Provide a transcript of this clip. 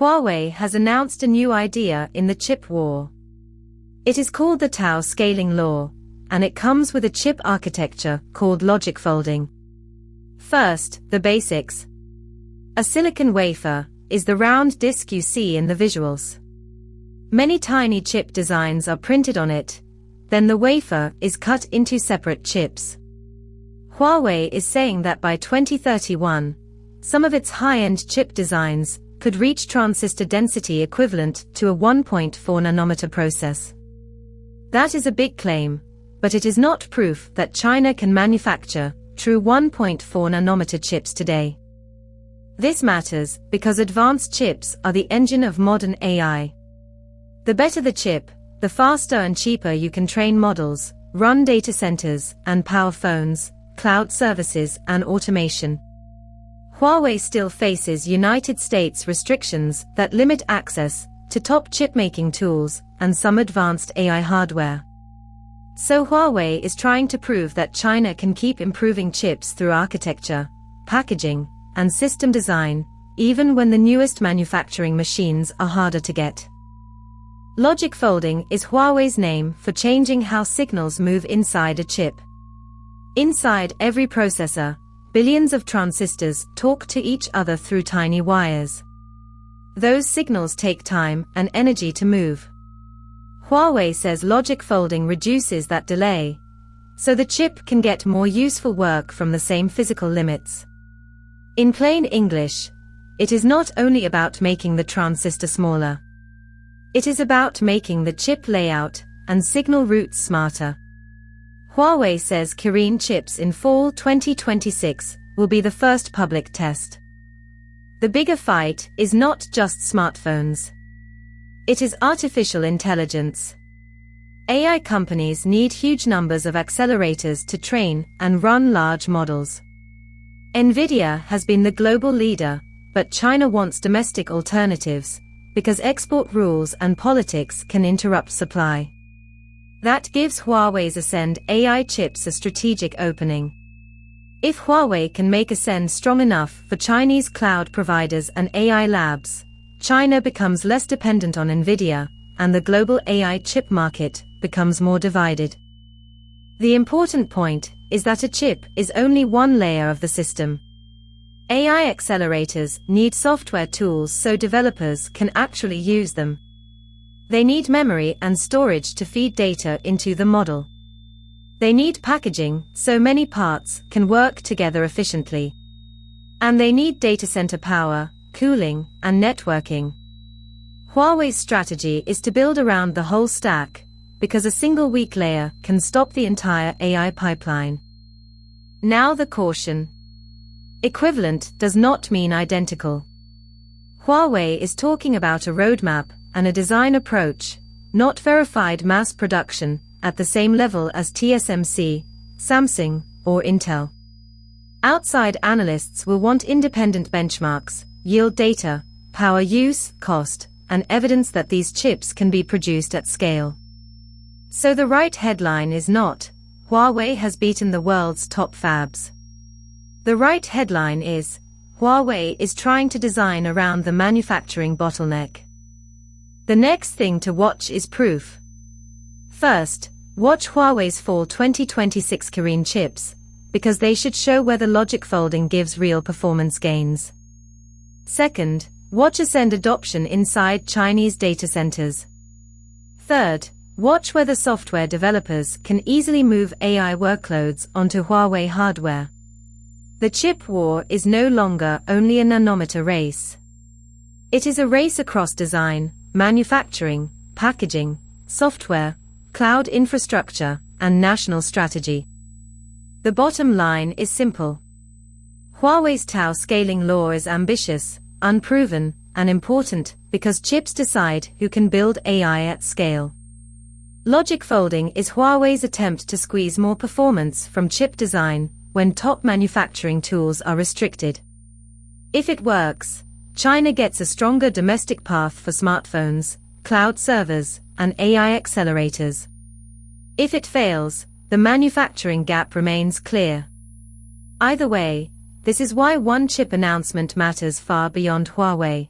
Huawei has announced a new idea in the chip war. It is called the Tau scaling law, and it comes with a chip architecture called LogicFolding. First, the basics. A silicon wafer is the round disk you see in the visuals. Many tiny chip designs are printed on it, then the wafer is cut into separate chips. Huawei is saying that by 2031, some of its high-end chip designs could reach transistor density equivalent to a 1.4 nanometer process. That is a big claim, but it is not proof that China can manufacture true 1.4 nanometer chips today. This matters because advanced chips are the engine of modern AI. The better the chip, the faster and cheaper you can train models, run data centers, and power phones, cloud services, and automation. Huawei still faces United States restrictions that limit access to top chip-making tools and some advanced AI hardware. So Huawei is trying to prove that China can keep improving chips through architecture, packaging, and system design, even when the newest manufacturing machines are harder to get. LogicFolding is Huawei's name for changing how signals move inside a chip. Inside every processor, billions of transistors talk to each other through tiny wires. Those signals take time and energy to move. Huawei says LogicFolding reduces that delay, so the chip can get more useful work from the same physical limits. In plain English, it is not only about making the transistor smaller. It is about making the chip layout and signal routes smarter. Huawei says Kirin chips in fall 2026 will be the first public test. The bigger fight is not just smartphones. It is artificial intelligence. AI companies need huge numbers of accelerators to train and run large models. Nvidia has been the global leader, but China wants domestic alternatives, because export rules and politics can interrupt supply. That gives Huawei's Ascend AI chips a strategic opening. If Huawei can make Ascend strong enough for Chinese cloud providers and AI labs, China becomes less dependent on Nvidia, and the global AI chip market becomes more divided. The important point is that a chip is only one layer of the system. AI accelerators need software tools so developers can actually use them. They need memory and storage to feed data into the model. They need packaging so many parts can work together efficiently. And they need data center power, cooling, and networking. Huawei's strategy is to build around the whole stack, because a single weak layer can stop the entire AI pipeline. Now the caution. Equivalent does not mean identical. Huawei is talking about a roadmap and a design approach, not verified mass production, at the same level as TSMC, Samsung, or Intel. Outside analysts will want independent benchmarks, yield data, power use, cost, and evidence that these chips can be produced at scale. So the right headline is not, Huawei has beaten the world's top fabs. The right headline is, Huawei is trying to design around the manufacturing bottleneck. The next thing to watch is proof. First, watch Huawei's fall 2026 Kirin chips, because they should show whether LogicFolding gives real performance gains. Second, watch Ascend adoption inside Chinese data centers. Third, watch whether software developers can easily move AI workloads onto Huawei hardware. The chip war is no longer only a nanometer race. It is a race across design, manufacturing, packaging, software, cloud infrastructure, and national strategy. The bottom line is simple. Huawei's Tau scaling law is ambitious, unproven, and important because chips decide who can build AI at scale. LogicFolding is Huawei's attempt to squeeze more performance from chip design when top manufacturing tools are restricted. If it works, China gets a stronger domestic path for smartphones, cloud servers, and AI accelerators. If it fails, the manufacturing gap remains clear. Either way, this is why one chip announcement matters far beyond Huawei.